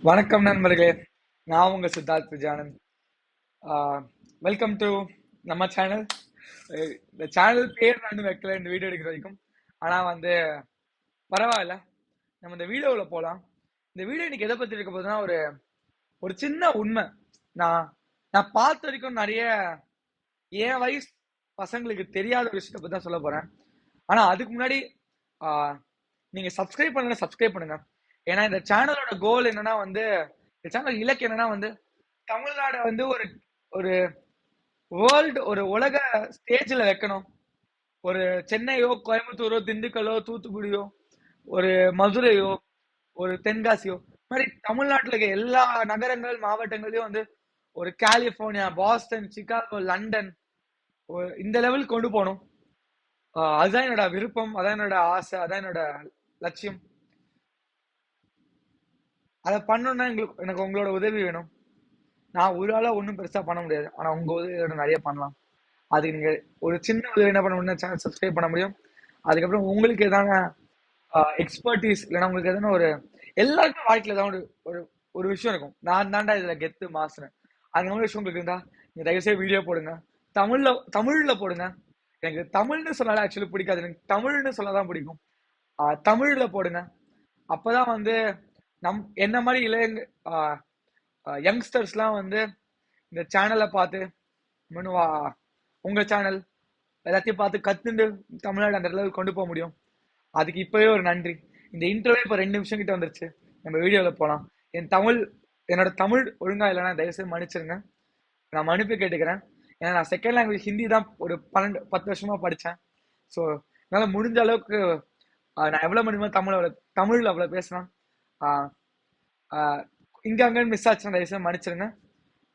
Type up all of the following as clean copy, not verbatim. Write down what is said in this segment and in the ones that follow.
வணக்கம் நண்பர்களே. நான் உங்க சித்தார்த் விஜயானந்த். வெல்கம் டு நம்ம சேனல். இந்த சேனல் பேர் நான் இன்னும் வைக்கல இந்த வீடியோ எடுக்கிற வரைக்கும். ஆனா வந்து பரவாயில்ல, நம்ம இந்த வீடியோவுல போலாம். இந்த வீடியோ இன்னைக்கு எதை பத்தி இருக்க போதுன்னா, ஒரு ஒரு சின்ன உண்மை. நான் நான் பார்த்த வரைக்கும் நிறைய என் வயசு பசங்களுக்கு தெரியாத ஒரு விஷயத்தை பத்தி தான் சொல்ல போறேன். ஆனா அதுக்கு முன்னாடி ஆஹ், நீங்க சப்ஸ்கிரைப் பண்ணுங்க, சப்ஸ்கிரைப் பண்ணுங்க. ஏன்னா இந்த சேனலோட கோல் என்னன்னா வந்து, இந்த சேனல் இலக்கு என்னன்னா வந்து, தமிழ்நாடு வந்து ஒரு ஒரு வேர்ல்டு, ஒரு உலக ஸ்டேஜ்ல வைக்கணும். ஒரு சென்னையோ, கோயம்புத்தூரோ, திண்டுக்கல்லோ, தூத்துக்குடியோ, ஒரு மதுரையோ, ஒரு தென்காசியோ, இந்த மாதிரி தமிழ்நாட்டுல இருக்க எல்லா நகரங்கள் மாவட்டங்களையும் வந்து ஒரு கலிபோர்னியா, பாஸ்டன், சிகாகோ, லண்டன், இந்த லெவல் கொண்டு போகணும். அதுதான் என்னோட விருப்பம், அதான் என்னோட ஆசை, அதான் என்னோட லட்சியம். அதை பண்ணணும்னா எனக்கு உங்களோட உதவி வேணும். நான் ஒரு ஆளா ஒன்றும் பெருசா பண்ண முடியாது, ஆனா உங்க உதவியோட நிறைய பண்ணலாம். அதுக்கு நீங்க ஒரு சின்ன உதவி என்ன பண்ண முடியும், சேனல் சப்ஸ்கிரைப் பண்ண முடியும். அதுக்கப்புறம் உங்களுக்கு எதான எக்ஸ்பர்டீஸ் இல்லைன்னா உங்களுக்கு எதனா ஒரு, எல்லாருக்கும் வாழ்க்கையில ஏதாவது ஒரு ஒரு விஷயம் இருக்கும். நான் தாண்டா இதுல கெத்து மாசுனேன், அந்த மாதிரி விஷயம் உங்களுக்கு இருந்தா நீங்க தயவுசெய்து வீடியோ போடுங்க. தமிழ்ல போடுங்க. எனக்கு தமிழ்னு சொன்னாலே ஆக்சுவலி பிடிக்காது, எனக்கு தமிழ்னு சொல்லதான் பிடிக்கும். தமிழ்ல போடுங்க. அப்பதான் வந்து என்ன மாதிரி இளைய யங்ஸ்டர்ஸ்லாம் வந்து இந்த சேனலை பார்த்து இன்னும் உங்க சேனல் எல்லாத்தையும் பார்த்து கத்துண்டு தமிழ்நாடு அந்த அளவுக்கு கொண்டு போக முடியும். அதுக்கு இப்பவே ஒரு நன்றி. இந்த இன்டர்வியூ இப்ப 2 நிமிஷம் கிட்ட வந்துருச்சு. நம்ம வீடியோல போலாம். என்னோட தமிழ் ஒழுங்கா இல்லைன்னா தயவுசெய்து மன்னிச்சிருங்க. நான் மன்னிப்பு கேட்டுக்கிறேன். ஏன்னா நான் செகண்ட் லாங்குவேஜ் ஹிந்தி தான் ஒரு 10 வருஷமா படிச்சேன். ஸோ என்னால முடிஞ்ச அளவுக்கு நான் எவ்வளவு முடியுமோ தமிழ்ல அவ்வளவு பேசுறேன். ஆஹ் ஆஹ் இங்க அங்கன்னு மிஸ் ஆச்சுன்னா தயவுசெய்து மன்னிச்சிருங்க.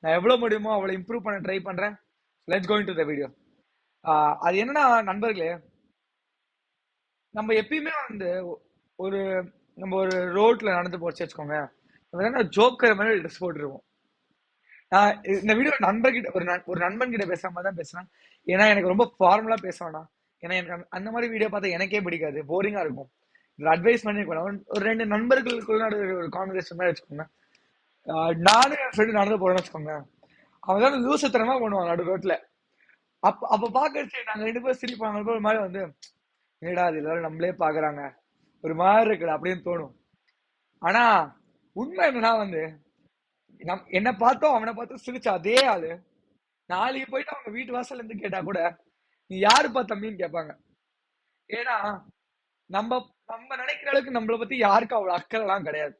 நான் எவ்வளவு முடியுமோ அவ்வளவு இம்ப்ரூவ் பண்ண ட்ரை பண்றேன். Let's go into the video. அது என்னன்னா நண்பர்களே, நம்ம எப்பயுமே வந்து ஒரு நம்ம ஒரு ரோட்ல நடந்து போச்சு வச்சுக்கோங்க, நம்ம ஜோக்கர் மாதிரி ட்ரெஸ் போட்டுருவோம். நான் இந்த வீடியோ நண்பர்கிட்ட ஒரு நண்பன் கிட்ட பேசுற மாதிரி தான் பேசுறேன். ஏன்னா எனக்கு ரொம்ப ஃபார்மலா பேச வேணாம். ஏன்னா எனக்கு அந்த மாதிரி வீடியோ பார்த்தா எனக்கே பிடிக்காது, போரிங்கா இருக்கும். அட்வைஸ் பண்ணி ஒரு 2 நண்பர்களுக்குள்ள ஒரு கான்வர்சேஷன் மாதிரி வச்சுக்கோங்க. நானும் என் ஃப்ரெண்டு நடந்து போறேன்னு வச்சுக்கோங்க, அவன் தான் லூசத்தனமா பண்ணுவான் நடு ரோட்ல. அப்ப பாக்கறச்சு நாங்க 2 பேரும் சிரிப்பாங்க. ஒரு மாதிரி வந்து, என்னடா அது எல்லாரும் நம்மளே பாக்குறாங்க, ஒரு மாதிரி இருக்குடா அப்படின்னு தோணும். ஆனா உண்மை என்னன்னா வந்து, என்ன பார்த்தோம் அவனை பார்த்து சிரிச்ச அதே ஆளு நாளைக்கு போயிட்டு அவங்க வீட்டு வாசல்ல இருந்து கேட்டா கூட, நீ யாருப்பா தம்பின்னு கேட்பாங்க. ஏன்னா நம்ம நம்ம நினைக்கிற அளவுக்கு நம்மளை பத்தி யாருக்கும் அவ்வளவு அக்கறை எல்லாம் கிடையாது.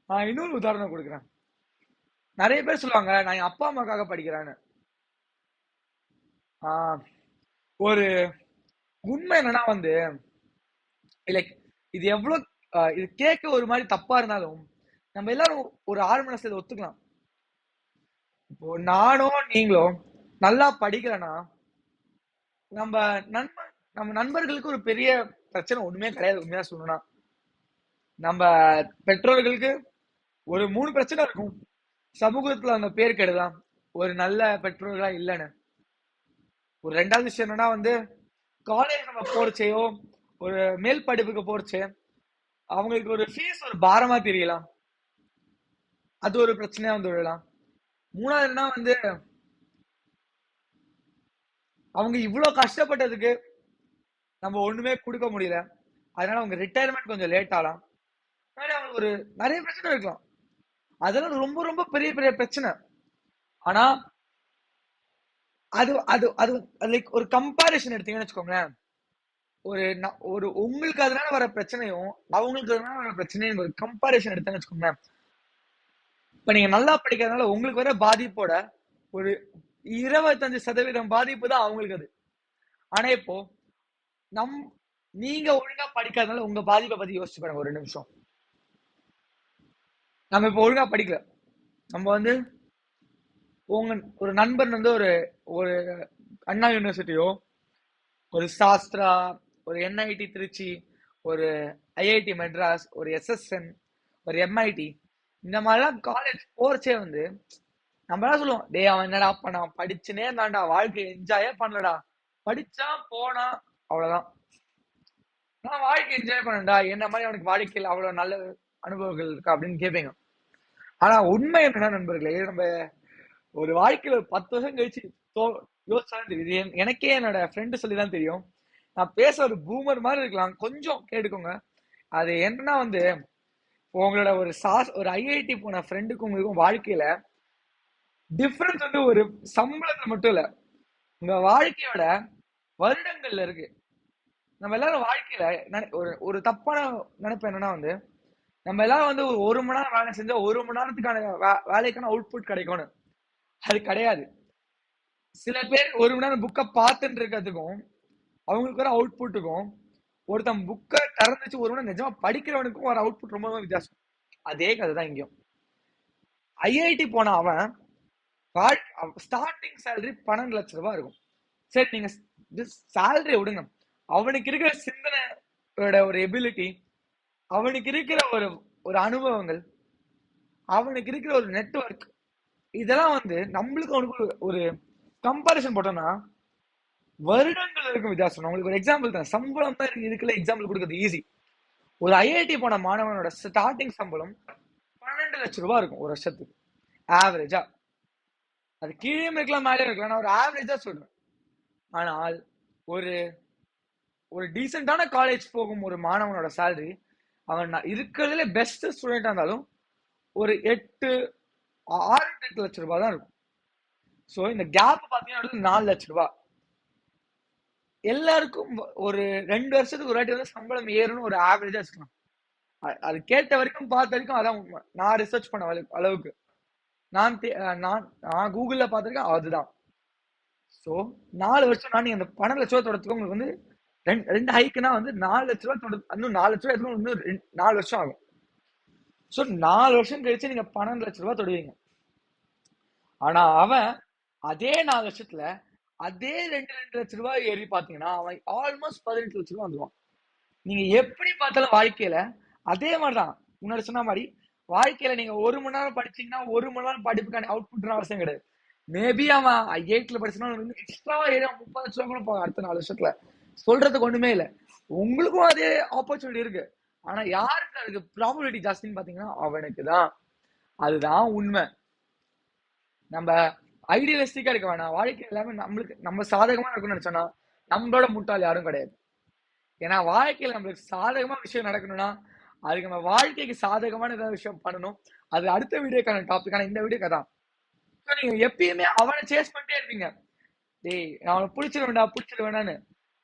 நான் இன்னொரு உதாரணம் கொடுக்குறேன். நிறைய பேர் சொல்லுவாங்க நான் என் அப்பா அம்மாக்காக படிக்கிறேன்னு. ஆஹ் ஒரு உண்மை என்னன்னா வந்து, லைக் இது எவ்வளவு இது கேட்க ஒரு மாதிரி தப்பா இருந்தாலும் நம்ம எல்லாரும் ஒரு ஆறு மனசுல ஒத்துக்கலாம். இப்போ நானோ நீங்களோ நல்லா படிக்கலனா நம்ம நம்ம நண்பர்களுக்கு ஒரு பெரிய பிரச்சனை ஒண்ணுமே கிடையாது. உண்மையா சொல்லணும்னா நம்ம பெற்றோர்களுக்கு ஒரு 3 பிரச்சனை இருக்கும். சமூகத்துல அந்த பேர் கெடுதான், ஒரு நல்ல பெற்றோர்களா இல்லைன்னு. ஒரு 2வது விஷயம் என்னன்னா வந்து, காலேஜ் நம்ம போறச்சேயோ ஒரு மேல் படிப்புக்கு போறச்சே அவங்களுக்கு ஒரு ஃபீஸ் ஒரு பாரமா தெரியலாம். அது ஒரு பிரச்சனையா வந்து விடலாம். 3வதுன்னா வந்து, அவங்க இவ்வளவு கஷ்டப்பட்டதுக்கு நம்ம ஒண்ணுமே கொடுக்க முடியல, அதனால அவங்க ரிட்டையர்மெண்ட் கொஞ்சம் லேட் ஆகலாம். அவங்களுக்கு ஒரு நிறைய பிரச்சனை இருக்கலாம். அதெல்லாம் ரொம்ப ரொம்ப பெரிய பெரிய பிரச்சனை. ஆனா அது அது அது லைக் ஒரு கம்பாரிசன் எடுத்தீங்கன்னு வச்சுக்கோங்களேன். ஒரு உங்களுக்கு அதனால வர பிரச்சனையும் அவங்களுக்கு அதனால வர பிரச்சனையும் ஒரு கம்பாரிசன் எடுத்தேன்னு வச்சுக்கோங்களேன். இப்ப நீங்க நல்லா படிக்கிறதுனால உங்களுக்கு வர பாதிப்போட ஒரு 25% பாதிப்பு தான் அவங்களுக்கு அது. ஆனா இப்போ நம் நீங்க ஒழுங்கா படிக்காதனால உங்க பாதிப்பை பத்தி யோசிச்சு பாருங்க ஒரு 2 நிமிஷம். நம்ம இப்ப ஒழுங்கா படிக்கல, நம்ம வந்து உங்க ஒரு நண்பன் வந்து ஒரு ஒரு அண்ணா யூனிவர்சிட்டியோ, ஒரு சாஸ்திரா, ஒரு என்ஐடி திருச்சி, ஒரு ஐஐடி மெட்ராஸ், ஒரு எஸ்எஸ்என், ஒரு எம்ஐடி, இந்த மாதிரிலாம் காலேஜ் போறச்சே வந்து நம்ம என்ன சொல்லுவோம், டே அவன் என்னடா பண்ணா, படிச்சுனே இருந்தான்டா, வாழ்க்கை என்ஜாயே பண்ணலடா, படிச்சா போனா அவ்வளவுதான், நான் வாழ்க்கை என்ஜாய் பண்ணேன்டா, என்ன மாதிரி அவனுக்கு வாழ்க்கையில் அவ்வளவு நல்ல அனுபவங்கள் இருக்கா அப்படின்னு கேட்பீங்க. ஆனா உண்மை என்னன்னா நண்பர்களே, நம்ம ஒரு வாழ்க்கையில ஒரு 10 வருஷம் கழிச்சு யோசிச்சாலும் தெரியுது. எனக்கே என்னோட ஃப்ரெண்டு சொல்லிதான் தெரியும். நான் பேச ஒரு பூமர் மாதிரி இருக்கலாம், கொஞ்சம் கேட்டுக்கோங்க. அது என்னன்னா வந்து, உங்களோட ஒரு ஐஐடி போன ஃப்ரெண்டுக்கும் உங்களுக்கும் வாழ்க்கையில டிஃபரன்ஸ் வந்து ஒரு சம்பளத்துல மட்டும் இல்ல, உங்க வாழ்க்கையோட வருடங்கள்ல இருக்கு. நம்ம எல்லாரும் வாழ்க்கையில ஒரு ஒரு தப்பான நினைப்பு என்னன்னா வந்து, நம்ம எல்லாரும் வந்து ஒரு மணி நேரம் வேலை செஞ்சா 1 மணி நேரத்துக்கான வேலைக்கான அவுட்புட் கிடைக்கும்னு. அது கிடையாது. சில பேர் 1 மணி நேரம் புக்கை பார்த்துட்டு இருக்கிறதுக்கும் அவங்களுக்கு வர அவுட்புட்டுக்கும், ஒருத்தன் புக்கை திறந்துச்சு 1 மணி நேரம் நிஜமா படிக்கிறவனுக்கும் வர அவுட்புட் ரொம்ப வித்தியாசம். அதே கதை தான் இங்கேயும். ஐஐடி போன அவன் ஸ்டார்டிங் சேலரி 12 லட்சம் ரூபாய் இருக்கும். சரி, நீங்க சேலரி விடுங்க, அவனுக்கு இருக்கிற சிந்தனையோட ஒரு எபிலிட்டி, அவனுக்கு இருக்கிற ஒரு ஒரு அனுபவங்கள், அவனுக்கு இருக்கிற ஒரு நெட்வொர்க், இதெல்லாம் வந்து நம்மளுக்கு அவனுக்கு ஒரு கம்பாரிசன் போட்டோம்னா வருடங்கள் இருக்கும் வித்தியாசம். உங்களுக்கு ஒரு எக்ஸாம்பிள் தான், சம்பளம் தான் இதுக்குள்ள எக்ஸாம்பிள் கொடுக்கறது ஈஸி. ஒரு ஐஐடி போன மாணவனோட ஸ்டார்டிங் சம்பளம் 12 லட்சம் ரூபாய் இருக்கும் ஒரு வருஷத்துக்கு ஆவரேஜா. அது கீழே இருக்கலாம் மேலே இருக்கலாம், நான் ஒரு ஆவரேஜா சொல்றேன். ஆனால் ஒரு ஒரு டீசென்டான காலேஜ் போகும் ஒரு மாணவனோட சேலரி, அவன் இருக்கிறதுல பெஸ்ட் ஸ்டூடெண்டா இருந்தாலும் ஒரு 6 to 8 லட்சம் ரூபாய் தான் இருக்கும். ஸோ இந்த கேப் பார்த்தீங்கன்னா 4 லட்சம் ரூபாய். எல்லாருக்கும் ஒரு 2 வருஷத்துக்கு ஒரு வாட்டி வந்து சம்பளம் ஏறும்னு ஒரு ஆவரேஜா வச்சுக்கலாம். அது கேட்ட வரைக்கும் பார்த்த வரைக்கும் அதான் உண்மை. நான் ரிசர்ச் பண்ண அளவுக்கு நான் கூகுள்ல பார்த்திருக்கேன், அதுதான். ஸோ 4 வருஷம் நான் அந்த 12 லட்ச ரூபா தொடர்த்துக்கு உங்களுக்கு வந்து ரெண்டு ஹைக்குனா வந்து 4 லட்ச ரூபா இன்னும் 4 லட்ச ரூபா இன்னும் 4 வருஷம் ஆகும். ஸோ 4 வருஷம் கழிச்சு நீங்க 12 லட்ச ரூபா தொடுவீங்க. ஆனா அவன் அதே 4 வருஷத்துல அதே 2 லட்ச ரூபாய் ஏறி பாத்தீங்கன்னா அவன் ஆல்மோஸ்ட் 18 லட்ச ரூபாய் வந்துருவான். நீங்க எப்படி பார்த்தாலும் வாழ்க்கையில அதே மாதிரிதான். முன்னாடி சொன்ன மாதிரி வாழ்க்கையில நீங்க 1 மணி நேரம் படிச்சீங்கன்னா 1 மணி நேரம் படிப்புக்கான அவுட்புட் அவசியம் கிடையாது. மேபி அவன் ஐஐடில படிச்சுனா எக்ஸ்ட்ராவா ஏறி 30 லட்ச ரூபா கூட போவான் அடுத்த 4 வருஷத்துல. சொல்றதுக்கு ஒண்ணுமே இல்லை. உங்களுக்கும் அதே ஆப்பர்ச்சுனிட்டி இருக்கு. ஆனா யாருக்கு அதுக்கு ப்ராபபிலிட்டி ஜாஸ்தின்னு பாத்தீங்கன்னா அவனுக்கு தான். அதுதான் உண்மை. நம்ம ஐடியலிஸ்டிக்கா இருக்க வேணாம். வாழ்க்கை எல்லாமே நம்ம சாதகமா இருக்கும்னு நினைச்சோம்னா நம்மளோட முட்டாள் யாரும் கிடையாது. ஏன்னா வாழ்க்கையில நம்மளுக்கு சாதகமா விஷயம் நடக்கணும்னா அதுக்கு நம்ம வாழ்க்கைக்கு சாதகமான ஏதாவது விஷயம் பண்ணணும். அது அடுத்த வீடியோக்கான டாபிக். ஆனா இந்த வீடியோக்கு தான் நீங்க எப்பயுமே அவனை சேஸ் பண்ணிட்டே இருப்பீங்க. டேய் நான் அவனை பிடிச்சிருவேண்டான்னு.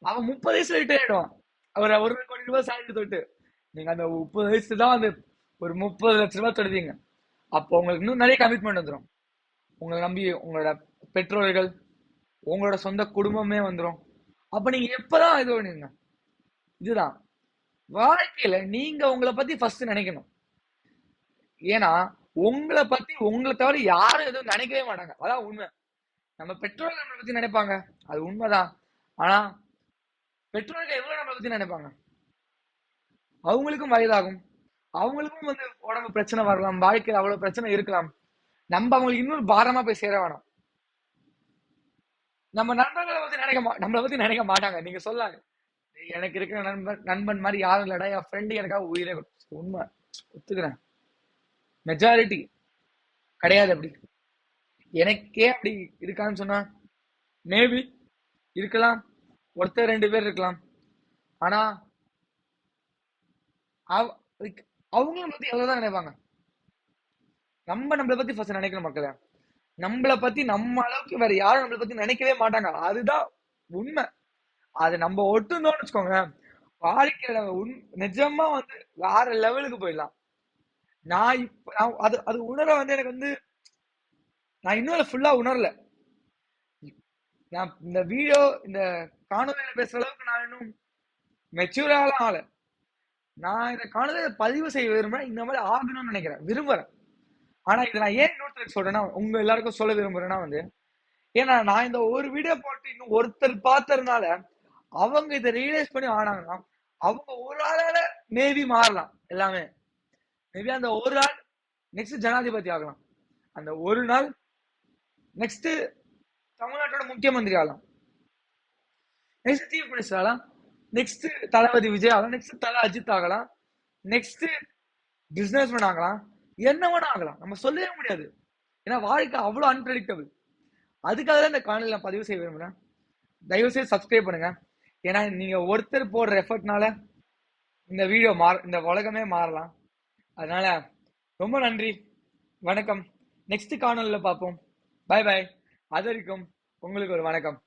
அவன் 30 வயசுல ரிட்டையர் ஆயிடுவான். அவர் 1 கோடி ரூபாய் சேலரி தொட்டு நீங்க அந்த 30 வயசு தான் வந்து ஒரு 30 லட்ச ரூபாய் தொடுவீங்க. அப்போ உங்களுக்கு இன்னும் நிறைய கமிட்மெண்ட் வந்துடும். உங்களை நம்பி உங்களோட பெற்றோர்கள், உங்களோட சொந்த குடும்பமே வந்துடும். அப்ப நீங்க எப்பதான் இது பண்ணுவீங்க? இதுதான் வாழ்க்கையில நீங்க உங்களை பத்தி ஃபர்ஸ்ட் நினைக்கணும். ஏன்னா உங்களை பத்தி உங்களை தவிர யாரும் எதுவும் நினைக்கவே மாட்டாங்க. அதான் உண்மை. நம்ம பெற்றோர்கள் நம்மளை பத்தி நினைப்பாங்க, அது உண்மைதான். ஆனா பெற்றோர்கள் எவ்வளவு நம்மளை பத்தி நினைப்பாங்க? அவங்களுக்கும் வயதாகும், அவங்களுக்கும் வந்து உடம்பு பிரச்சனை வரலாம், வாழ்க்கையில் அவ்வளவு பிரச்சனை இருக்கலாம். நம்ம அவங்களுக்கு இன்னொரு பாரமா போய் சேர வேணாம். நம்ம நண்பர்களை பத்தி நம்மளை பத்தி நினைக்க மாட்டாங்க. நீங்க சொல்லாங்க, எனக்கு இருக்கிற நண்பன் மாதிரி யாரும் இல்லடா, என் ஃப்ரெண்டு எனக்காக உயிரே. உண்மை, ஒத்துக்கிறேன். மெஜாரிட்டி கிடையாது அப்படி. எனக்கே அப்படி இருக்கான்னு சொன்னா மேபி இருக்கலாம், ஒருத்தர் 2 பேர் இருக்கலாம். ஆனா அவங்களும் பத்தி எவ்வளவுதான் நினைப்பாங்க. நம்மளை பத்தி ஃபர்ஸ்ட் நினைக்கணும் மக்களே. நம்மளை பத்தி நம்ம அளவுக்கு வேற யாரும் நம்மளை பத்தி நினைக்கவே மாட்டாங்க. அதுதான் உண்மை. அது நம்ம ஒட்டுந்தோம்னு வச்சுக்கோங்க, வாழ்க்கையில நிஜமா வந்து வேற லெவலுக்கு போயிடலாம். நான் இப்ப அது உணர வந்து எனக்கு வந்து நான் இன்னும் ஃபுல்லா உணரல. நான் இந்த வீடியோ இந்த காணொலியில பேசுற அளவுக்கு நான் இன்னும் மெச்சூராலாம் ஆகல. நான் இந்த காணொலியை பதிவு செய்ய விரும்புறேன், இந்த மாதிரி ஆகணும்னு நினைக்கிறேன், விரும்புறேன். ஆனா இதை நான் ஏன் இன்னொருத்தருக்கு சொல்றேன்னா, உங்க எல்லாருக்கும் சொல்ல விரும்புறேன்னா வந்து, ஏன்னா நான் இந்த ஒரு வீடியோ போட்டு இன்னும் ஒருத்தர் பார்த்ததுனால அவங்க இதை ரியலைஸ் பண்ணி ஆனாங்கன்னா அவங்க ஒரு ஆளால மேபி மாறலாம். எல்லாமே மேபி அந்த ஒரு ஆள் நெக்ஸ்ட் ஜனாதிபதி ஆகலாம், அந்த ஒரு நாள் நெக்ஸ்ட் தமிழ்நாட்டோட முக்கியமந்திரி ஆகலாம், நெக்ஸ்ட் சீஃப் மினிஸ்டர் ஆகலாம், நெக்ஸ்ட் தளபதி விஜய் ஆகலாம், நெக்ஸ்ட் தல அஜித் ஆகலாம், நெக்ஸ்ட் பிசினஸ் மேன் ஆகலாம், என்ன வேணா ஆகலாம். நம்ம சொல்லவே முடியாது. ஏன்னா வாழ்க்கை அவ்வளவு அன்பிரடிக்டபிள். அதுக்காக தான் இந்த காணொலி நான் பதிவு செய்ய விரும்புறேன். தயவு செய்து சப்ஸ்கிரைப் பண்ணுங்க. ஏன்னா நீங்க ஒருத்தர் போடுற எஃபர்ட்னால இந்த உலகமே மாறலாம். அதனால ரொம்ப நன்றி. வணக்கம். நெக்ஸ்ட் காணொலியில பார்ப்போம். Bye bye. அது வரைக்கும் உங்களுக்கு ஒரு வணக்கம்.